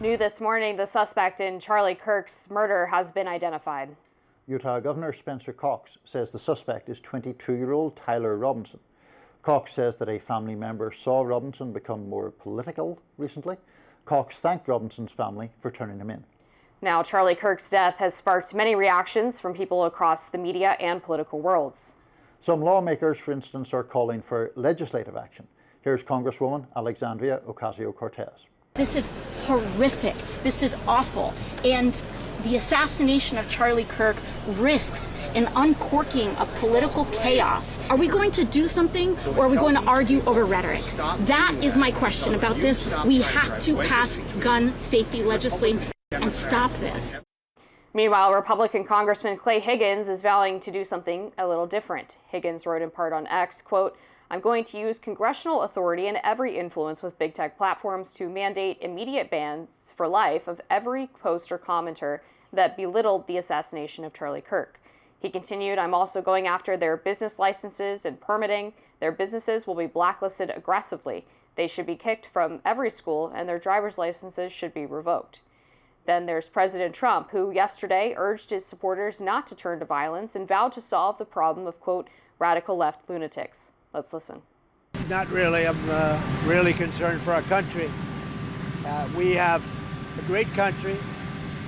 New this morning, the suspect in Charlie Kirk's murder has been identified. Utah Governor Spencer Cox says the suspect is 22-year-old Tyler Robinson. Cox says that a family member saw Robinson become more political recently. Cox thanked Robinson's family for turning him in. Now, Charlie Kirk's death has sparked many reactions from people across the media and political worlds. Some lawmakers, for instance, are calling for legislative action. Here's Congresswoman Alexandria Ocasio-Cortez. This is horrific. This is awful. And the assassination of Charlie Kirk risks an uncorking of political chaos. Are we going to do something, or are we going to argue over rhetoric? That is my question about this. We have to pass gun safety legislation and stop this. Meanwhile, Republican Congressman Clay Higgins is vowing to do something a little different. Higgins wrote in part on X, quote, "I'm going to use congressional authority and every influence with big tech platforms to mandate immediate bans for life of every post or commenter that belittled the assassination of Charlie Kirk." He continued, "I'm also going after their business licenses and permitting. Their businesses will be blacklisted aggressively. They should be kicked from every school, and their driver's licenses should be revoked." Then there's President Trump, who yesterday urged his supporters not to turn to violence and vowed to solve the problem of, quote, radical left lunatics. Let's listen. Not really. I'm really concerned for our country. We have a great country.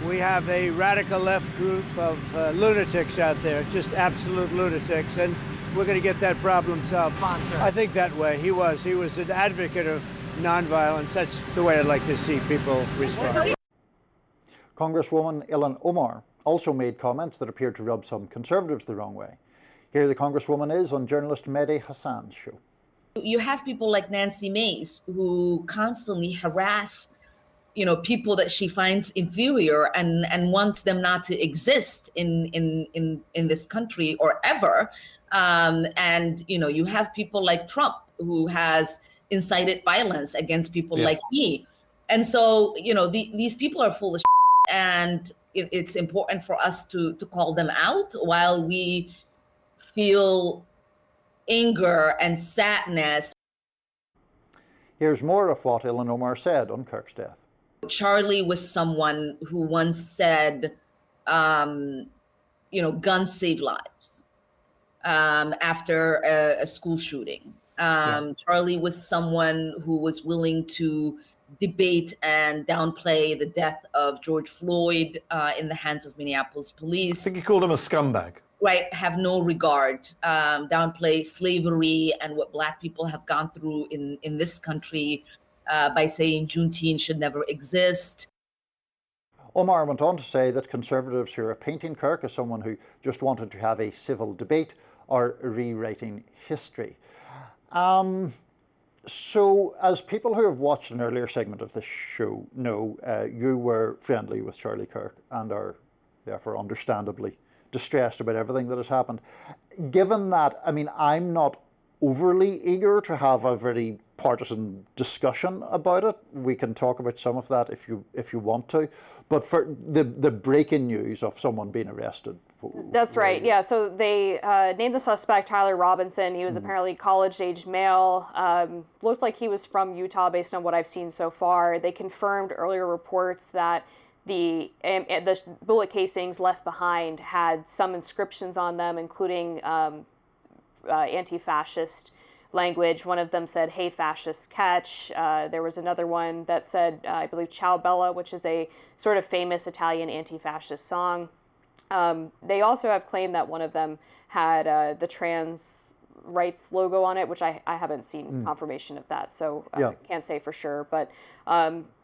We have a radical left group of lunatics out there, just absolute lunatics, and we're going to get that problem solved. I think that way. He was an advocate of nonviolence. That's the way I'd like to see people respond. Congresswoman Ilhan Omar also made comments that appeared to rub some conservatives the wrong way. Here the Congresswoman is on journalist Mehdi Hassan's show. You have people like Nancy Mace who constantly harass, people that she finds inferior and wants them not to exist in this country or ever. And you have people like Trump who has incited violence against people like me. And so, these people are full of shit, and it's important for us to call them out while we feel anger and sadness. Here's more of what Ilhan Omar said on Kirk's death. Charlie was someone who once said, guns save lives after a school shooting. Charlie was someone who was willing to debate and downplay the death of George Floyd in the hands of Minneapolis police. I think he called him a scumbag. Right, have no regard, downplay slavery and what Black people have gone through in this country by saying Juneteenth should never exist. Omar went on to say that conservatives who are painting Kirk as someone who just wanted to have a civil debate are rewriting history. So, as people who have watched an earlier segment of this show know, you were friendly with Charlie Kirk and are therefore understandably distressed about everything that has happened. Given that, I'm not overly eager to have a very partisan discussion about it. We can talk about some of that if you want to. But for the breaking news of someone being arrested. That's right. Yeah. So they named the suspect Tyler Robinson. He was apparently college-age male. Looked like he was from Utah based on what I've seen so far. They confirmed earlier reports that the bullet casings left behind had some inscriptions on them, including anti-fascist language. One of them said, "Hey, fascist, catch." There was another one that said, I believe, "Ciao Bella," which is a sort of famous Italian anti-fascist song. They also have claimed that one of them had the trans rights logo on it, which I haven't seen confirmation of that, so I can't say for sure. But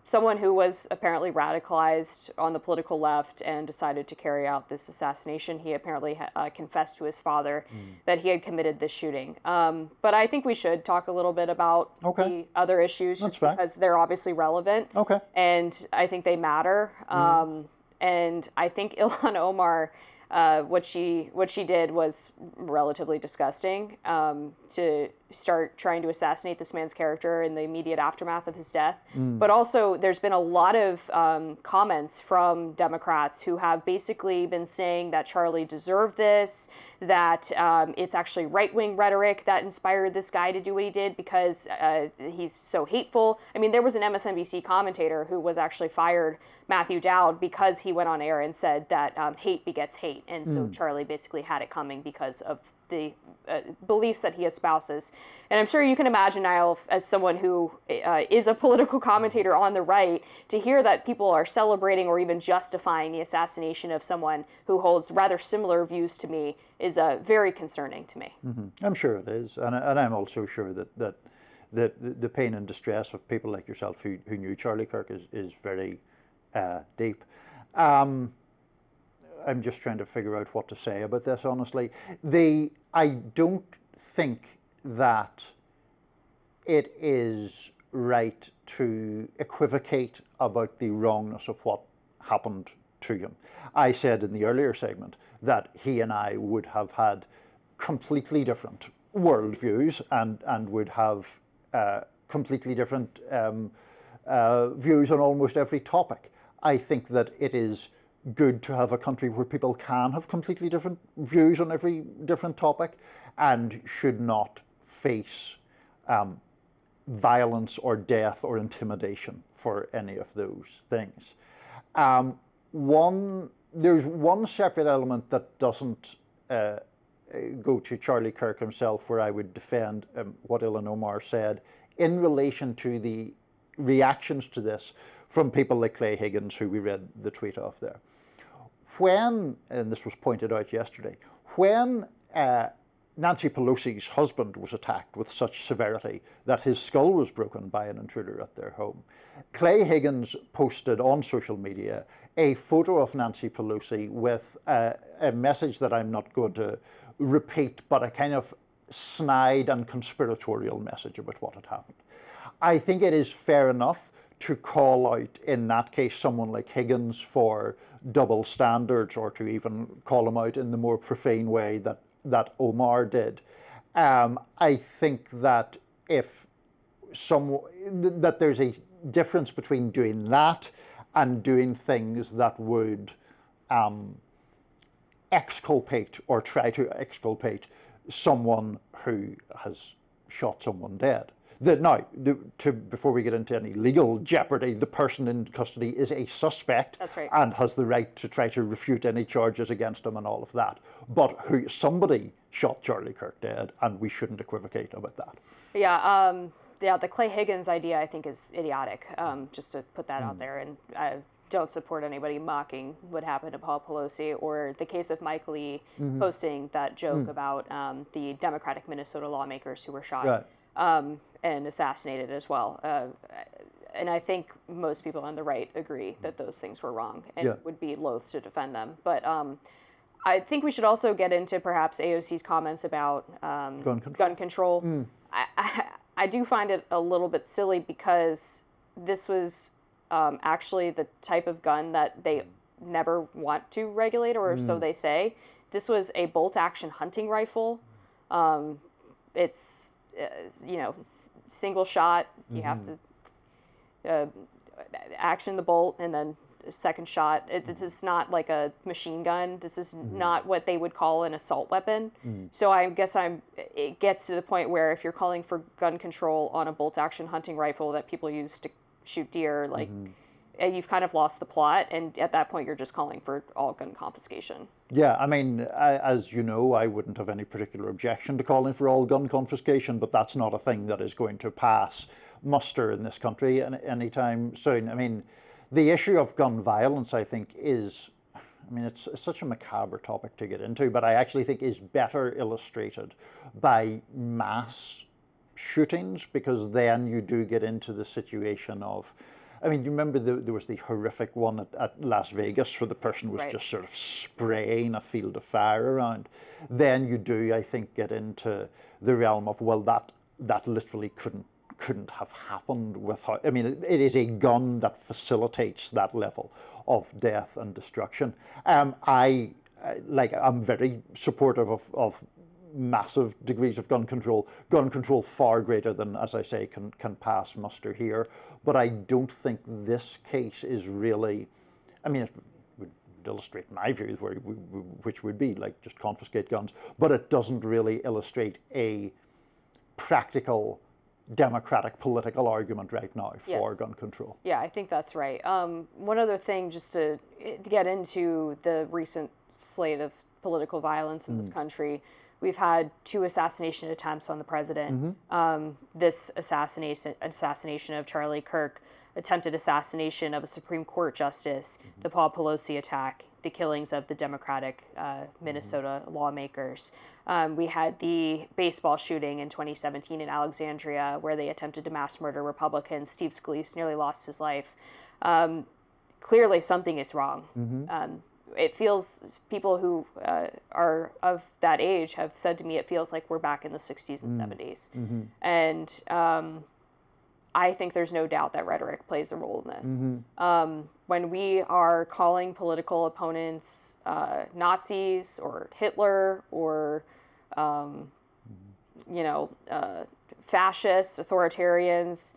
someone who was apparently radicalized on the political left and decided to carry out this assassination. He apparently confessed to his father that he had committed this shooting. But I think we should talk a little bit about the other issues, just because they're obviously relevant. And I think they matter. And I think Ilhan Omar, what she did was relatively disgusting. To start trying to assassinate this man's character in the immediate aftermath of his death. But also, there's been a lot of comments from Democrats who have basically been saying that Charlie deserved this, that it's actually right-wing rhetoric that inspired this guy to do what he did because he's so hateful. I mean, there was an MSNBC commentator who was actually fired, Matthew Dowd, because he went on air and said that hate begets hate. And so Charlie basically had it coming because of the beliefs that he espouses. And I'm sure you can imagine, Niall, as someone who is a political commentator on the right, to hear that people are celebrating or even justifying the assassination of someone who holds rather similar views to me is very concerning to me. I'm sure it is. And I'm also sure that the pain and distress of people like yourself who knew Charlie Kirk is very deep. I'm just trying to figure out what to say about this, honestly. I don't think that it is right to equivocate about the wrongness of what happened to him. I said in the earlier segment that he and I would have had completely different worldviews and would have completely different views on almost every topic. I think that it is good to have a country where people can have completely different views on every different topic and should not face violence or death or intimidation for any of those things. There's one separate element that doesn't go to Charlie Kirk himself, where I would defend what Ilhan Omar said in relation to the reactions to this from people like Clay Higgins, who we read the tweet of there. When, and this was pointed out yesterday, when Nancy Pelosi's husband was attacked with such severity that his skull was broken by an intruder at their home, Clay Higgins posted on social media a photo of Nancy Pelosi with a message that I'm not going to repeat, but a kind of snide and conspiratorial message about what had happened. I think it is fair enough to call out, in that case, someone like Higgins for double standards, or to even call him out in the more profane way that Omar did. I think that that there's a difference between doing that and doing things that would exculpate or try to exculpate someone who has shot someone dead. Before we get into any legal jeopardy, the person in custody is a suspect. That's right. And has the right to try to refute any charges against him and all of that. But somebody shot Charlie Kirk dead, and we shouldn't equivocate about that. Yeah, the Clay Higgins idea, I think, is idiotic, just to put that out there. And I don't support anybody mocking what happened to Paul Pelosi, or the case of Mike Lee posting that joke about the Democratic Minnesota lawmakers who were shot. Right. And assassinated as well. And I think most people on the right agree that those things were wrong and would be loath to defend them. But I think we should also get into perhaps AOC's comments about gun control. I do find it a little bit silly, because this was actually the type of gun that they never want to regulate, or so they say. This was a bolt-action hunting rifle. It's single shot. You have to action the bolt and then second shot. This is not like a machine gun. This is not what they would call an assault weapon. So I guess it gets to the point where if you're calling for gun control on a bolt action hunting rifle that people use to shoot deer, like you've kind of lost the plot. And at that point, you're just calling for all gun confiscation. Yeah, I mean, as you know, I wouldn't have any particular objection to calling for all gun confiscation, but that's not a thing that is going to pass muster in this country anytime soon. I mean, the issue of gun violence, I think, it's such a macabre topic to get into, but I actually think is better illustrated by mass shootings, because then you do get into the situation of, I mean, you remember there was the horrific one at Las Vegas where the person was just sort of spraying a field of fire around. Then you do, I think, get into the realm of, well, that literally couldn't have happened without, I mean, it is a gun that facilitates that level of death and destruction. I'm very supportive of massive degrees of gun control far greater than, as I say, can pass muster here. But I don't think this case is really, I mean, it would illustrate my views, which would be like just confiscate guns, but it doesn't really illustrate a practical democratic political argument right now for gun control. Yeah, I think that's right. One other thing, just to get into the recent slate of political violence in this country, we've had 2 assassination attempts on the president. This assassination of Charlie Kirk, attempted assassination of a Supreme Court justice, the Paul Pelosi attack, the killings of the Democratic Minnesota lawmakers. We had the baseball shooting in 2017 in Alexandria, where they attempted to mass murder Republicans. Steve Scalise nearly lost his life. Clearly, something is wrong. It feels, people who are of that age have said to me, it feels like we're back in the 60s and 70s. And I think there's no doubt that rhetoric plays a role in this. When we are calling political opponents Nazis or Hitler or, fascists, authoritarians,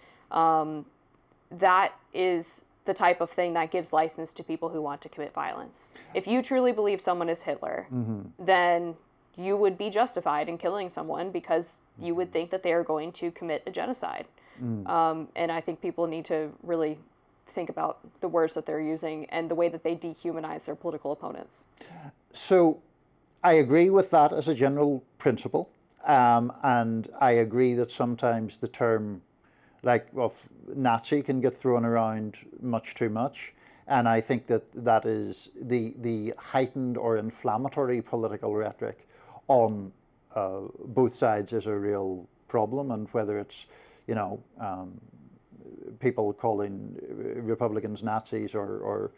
that is the type of thing that gives license to people who want to commit violence. If you truly believe someone is Hitler, then you would be justified in killing someone because you would think that they are going to commit a genocide. And I think people need to really think about the words that they're using and the way that they dehumanize their political opponents. So I agree with that as a general principle. And I agree that sometimes the term Nazi can get thrown around much too much. And I think that is the heightened or inflammatory political rhetoric on both sides is a real problem. And whether it's, people calling Republicans Nazis or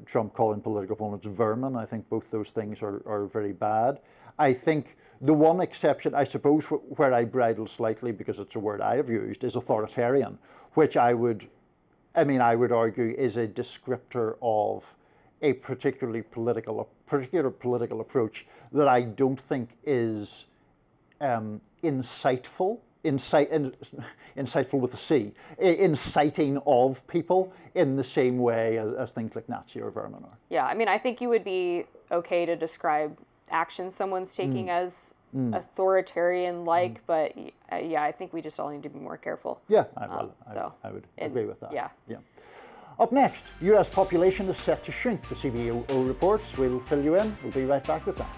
Trump calling political opponents vermin, I think both those things are very bad. I think the one exception, I suppose, where I bridle slightly, because it's a word I have used, is authoritarian, which I would argue is a descriptor of a particular political approach that I don't think is insightful with a C, inciting of people in the same way as things like Nazi or vermin are. Yeah, I mean, I think you would be okay to describe actions someone's taking as authoritarian-like, but I think we just all need to be more careful. Yeah, I would agree with that. Yeah. Up next, US population is set to shrink, the CBO reports. We'll fill you in. We'll be right back with that.